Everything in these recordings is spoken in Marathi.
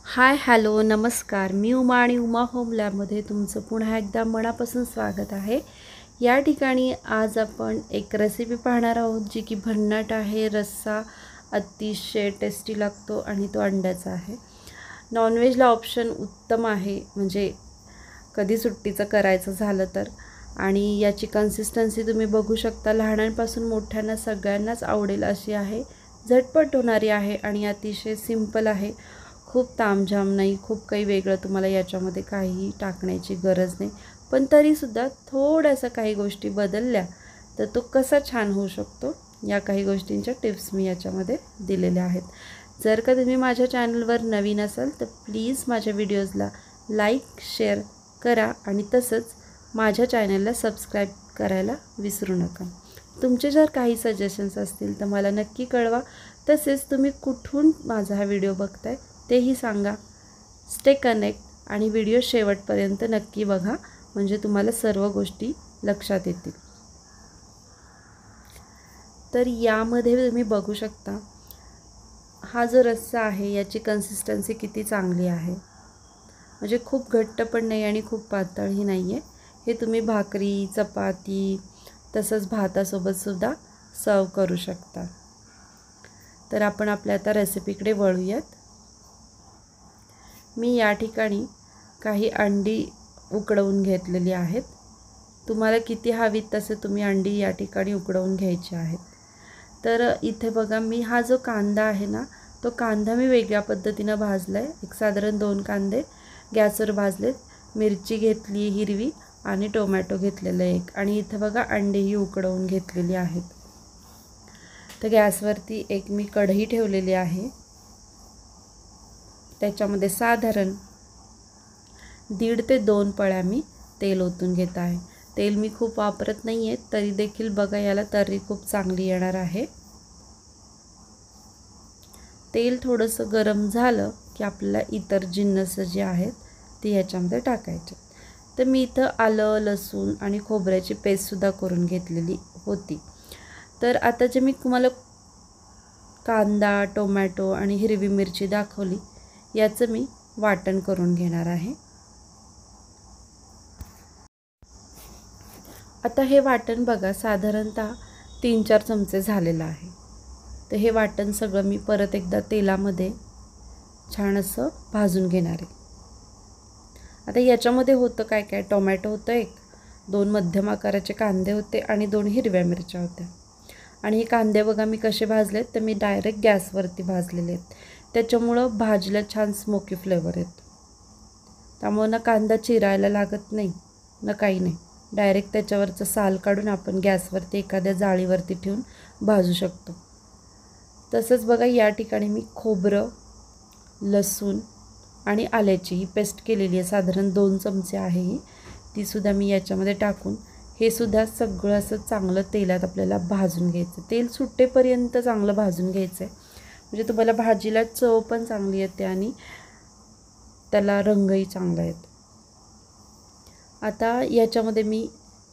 हाय हॅलो नमस्कार. मी उमा आणि उमा होम लॅबमध्ये तुमचं पुन्हा एकदा मनापासून स्वागत आहे. या ठिकाणी आज आपण एक रेसिपी पाहणार आहोत जी की भन्नाट आहे. रस्सा अतिशय टेस्टी लागतो आणि तो अंड्याचा आहे. नॉनव्हेजला ऑप्शन उत्तम आहे, म्हणजे कधी सुट्टीचं करायचं झालं तर. आणि याची कन्सिस्टन्सी तुम्ही बघू शकता. लहानांपासून मोठ्यांना सगळ्यांनाच आवडेल अशी आहे. झटपट होणारी आहे आणि अतिशय सिंपल आहे. खूप तामझाम नाही, खूप काही वेगळं तुम्हाला याच्यामध्ये काहीही टाकण्याची गरज नाही. पण तरीसुद्धा थोड्याशा काही गोष्टी बदलल्या तर तो कसा छान होऊ शकतो, या काही गोष्टींच्या टिप्स मी याच्यामध्ये दिलेल्या आहेत. जर का तुम्ही माझ्या चॅनलवर नवीन असाल तर प्लीज माझ्या व्हिडिओजला लाईक शेअर करा आणि तसंच माझ्या चॅनलला सबस्क्राईब करायला विसरू नका. तुमचे जर काही सजेशन्स असतील तर मला नक्की कळवा. तसेच तुम्ही कुठून माझा हा व्हिडिओ बघताय तेही सांगा. स्टे कनेक्ट आणि व्हिडिओ शेवटपर्यंत नक्की बघा, म्हणजे तुम्हाला सर्व गोष्टी लक्षात येतील. तर यामध्ये तुम्ही बघू शकता हा जो रस्सा आहे याची कन्सिस्टन्सी किती चांगली आहे. म्हणजे खूप घट्ट पण नाही आणि खूप पातळही नाही आहे. हे तुम्ही भाकरी चपाती तसंच भातासोबतसुद्धा सर्व करू शकता. तर आपण आपल्या आता रेसिपीकडे वळूयात. मी या ठिकाणी काही अंडी उकडवून घेतलेली आहेत. तुम्हाला किती हवीत तसे तुम्ही अंडी या ठिकाणी उकडवून घ्यायची आहेत. तर इथे बघा, मी हा जो कांदा आहे ना, तो कांदा मी वेगळ्या पद्धतीनं भाजला आहे. एक साधारण 2 कांदे गॅसवर भाजलेत. मिरची घेतली हिरवी आणि टोमॅटो घेतलेलं एक. आणि इथे बघा अंडेही उकडवून घेतलेली आहेत. तर गॅसवरती एक मी कढई ठेवलेली आहे. त्याच्यामध्ये साधारण 1.5 ते 2 पळ्या मी तेल ओतून घेत आहे. तेल मी खूप वापरत नाही आहे, तरी देखील बघा याला तर्री खूप चांगली येणार आहे. तेल थोडंसं गरम झालं की आपल्याला इतर जिन्नस जे आहेत ते याच्यामध्ये टाकायचे. तर मी इथं आलं लसूण आणि खोबऱ्याची पेस्टसुद्धा करून घेतलेली होती. तर आता जे मी तुम्हाला कांदा टोमॅटो आणि हिरवी मिरची दाखवली याचं मी वाटण करून घेणार आहे. आता हे वाटण बघा साधारणतः 3-4 चमचे झालेलं आहे. तर हे वाटण सगळं मी परत एकदा तेलामध्ये छान असं भाजून घेणार आहे. आता याच्यामध्ये होतं काय काय, टोमॅटो होतं एक, 2 मध्यम आकाराचे कांदे होते आणि 2 हिरव्या मिरच्या होत्या. आणि हे कांदे बघा मी कसे भाजलेत, तर मी डायरेक्ट गॅसवरती भाजलेले आहेत. त्याच्यामुळं भाजीला छान स्मोकी फ्लेवर येतो. त्यामुळं ना कांदा चिरायला लागत नाही ना काही नाही. डायरेक्ट त्याच्यावरचं साल काढून आपण गॅसवरती एखाद्या जाळीवरती ठेवून भाजू शकतो. तसंच बघा या ठिकाणी मी खोबरं लसूण आणि आल्याची ही पेस्ट केलेली आहे. साधारण 2 चमचे आहे ही. तीसुद्धा मी याच्यामध्ये टाकून हे सुद्धा सगळं असं चांगलं तेलात आपल्याला भाजून घ्यायचं. तेल सुटेपर्यंत चांगलं भाजून घ्यायचं आहे, म्हणजे तुम्हाला भाजीला चव पण चांगली येते आणि त्याला रंगही चांगला येतो. आता याच्यामध्ये मी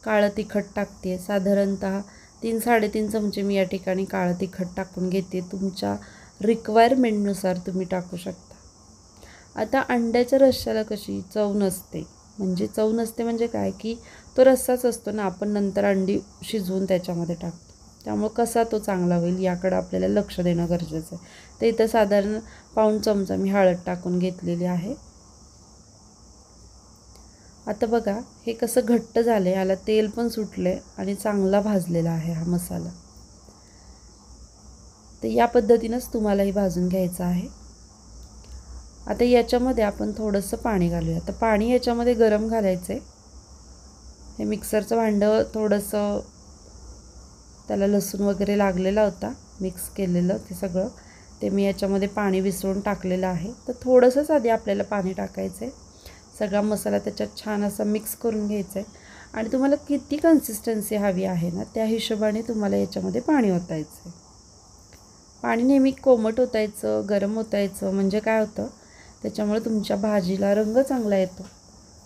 काळं तिखट टाकते. साधारणतः 3-3.5 चमचे मी या ठिकाणी काळं तिखट टाकून घेते. तुमच्या रिक्वायरमेंटनुसार तुम्ही टाकू शकता. आता अंड्याच्या रश्श्याला कशी चव नसते, म्हणजे काय की तो रस्साच असतो ना, आपण नंतर अंडी शिजवून त्याच्यामध्ये टाकतो. त्यामुळे कसा तो चांगला होईल याकडं आपल्याला लक्ष देणं गरजेचं आहे. तर इथं साधारण पाऊण चमचा मी हळद टाकून घेतलेली आहे. आता बघा हे कसं घट्ट झालं, याला तेल पण सुटले आणि चांगला भाजलेला आहे हा मसाला. तर या पद्धतीनंच तुम्हालाही भाजून घ्यायचं आहे. आता याच्यामध्ये आपण थोडंसं पाणी घालूया. तर पाणी याच्यामध्ये गरम घालायचं आहे. हे मिक्सरचं भांडं थोडंसं त्याला लसूण वगैरे लागलेला होता, मिक्स केलेलं ते सगळं, ते मी याच्यामध्ये पाणी विसळून टाकलेलं आहे. तर थोडंसंच आधी आपल्याला पाणी टाकायचं आहे. सगळा मसाला त्याच्यात छान असा मिक्स करून घ्यायचा आहे. आणि तुम्हाला किती कन्सिस्टन्सी हवी आहे ना, त्या हिशोबाने तुम्हाला याच्यामध्ये पाणी ओतायचं आहे. पाणी नेहमी कोमट ओतायचं, गरम ओतायचं, म्हणजे काय होतं त्याच्यामुळे तुमच्या भाजीला रंग चांगला येतो,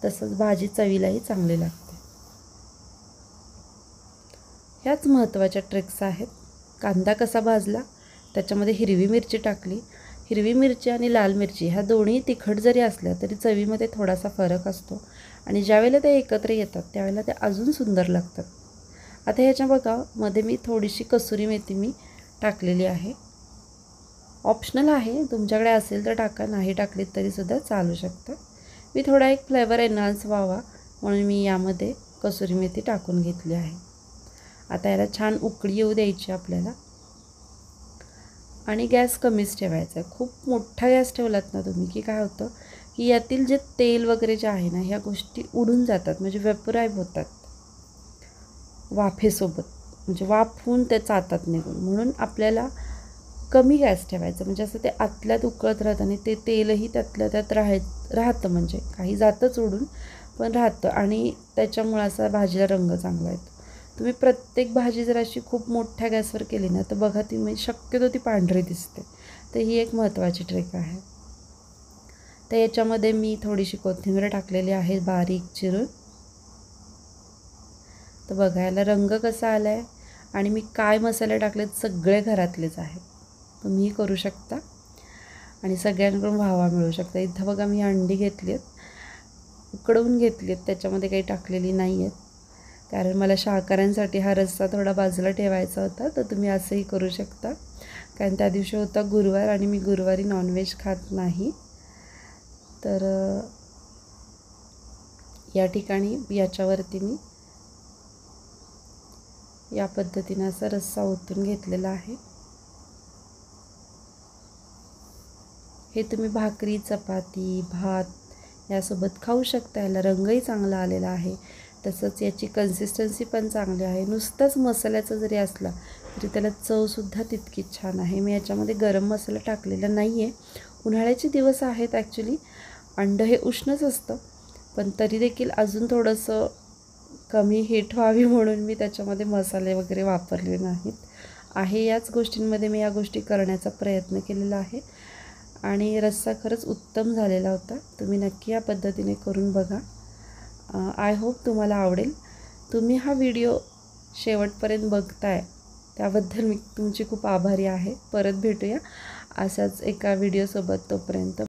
तसंच भाजी चवीलाही चांगली लागते. ह्याच महत्त्वाच्या ट्रिक्स आहेत. कांदा कसा भाजला, त्याच्यामध्ये हिरवी मिरची टाकली. हिरवी मिरची आणि लाल मिरची ह्या दोन्ही तिखट जरी असल्या तरी चवीमध्ये थोडासा फरक असतो आणि ज्यावेळेला ते एकत्र येतात त्यावेळेला ते अजून सुंदर लागतात. आता ह्याच्या बघा मध्ये मी थोडीशी कसुरी मेथी मी टाकलेली आहे. ऑप्शनल आहे, तुमच्याकडे असेल तर टाका, नाही टाकलीत तरीसुद्धा चालू शकतं. मी थोडा एक फ्लेवर एन्हान्स व्हावा म्हणून मी यामध्ये कसुरी मेथी टाकून घेतली आहे. आता याला छान उकळी येऊ द्यायची आपल्याला आणि गॅस कमीच ठेवायचा आहे. खूप मोठा गॅस ठेवलात ना तुम्ही की काय होतं की यातील जे तेल वगैरे जे आहे ना ह्या गोष्टी उडून जातात, म्हणजे वेपराईव्ह होतात वाफेसोबत, म्हणजे वाफ होऊन ते चातात निघून. म्हणून आपल्याला कमी गॅस ठेवायचं, म्हणजे असं ते आतल्यात उकळत राहतं आणि ते तेलही त्यातल्या त्यात राहतं, म्हणजे काही जातंच उडून पण राहतं आणि त्याच्यामुळे असा भाजीला रंग चांगला येतो. तुम्ही प्रत्येक भाजी जर अशी खूप मोठ्या गॅसवर केली ना तर बघा ती म्हणजे शक्यतो ती पांढरी दिसते. तर ही एक महत्त्वाची ट्रिक आहे. तर याच्यामध्ये मी थोडीशी कोथिंबीर टाकलेली आहे बारीक चिरून. तर बघायला रंग कसा आला आहे आणि मी काय मसाले टाकलेत सगळे घरातलेच आहेत, तुम्हीही करू शकता आणि सगळ्यांकडून व्हावा मिळू शकता. इथं बघा मी अंडी घेतली आहेत, उकडवून घेतली आहेत, त्याच्यामध्ये काही टाकलेली नाही आहेत कारण मला शाकाहाऱ्यांसाठी हा रस्सा थोडा बाजूला ठेवायचा होता. तर तुम्ही असंही करू शकता कारण त्या दिवशी होता गुरुवार आणि मी गुरुवारी नॉनव्हेज खात नाही. तर या ठिकाणी याच्यावरती मी या पद्धतीने असा रस्सा ओतून घेतलेला आहे. हे तुम्ही भाकरी, चपाती, भात यासोबत खाऊ शकता. याला रंगही चांगला आलेला आहे, तसंच याची कन्सिस्टन्सी पण चांगली आहे. नुसताच मसाल्याचा जरी असला तरी त्याला चवसुद्धा तितकीच छान आहे. मी याच्यामध्ये गरम मसाला टाकलेला नाही आहे. उन्हाळ्याचे दिवस आहेत, ॲक्च्युली अंडं हे उष्णच असतं, पण तरी देखील अजून थोडंसं कमी हीट व्हावी म्हणून मी त्याच्यामध्ये मसाले वगैरे वापरले नाहीत. याच गोष्टींमध्ये मी या गोष्टी करण्याचा प्रयत्न केलेला आहे आणि रस्सा खरंच उत्तम झालेला होता. तुम्ही नक्की या पद्धतीने करून बघा. आय होप तुम्हाला आवडेल. तुम्ही हा व्हिडिओ शेवटपर्यंत बघताय त्याबद्दल मी तुमची खूप आभारी आहे. परत भेटूया अशाच एका व्हिडिओसोबत. तोपर्यंत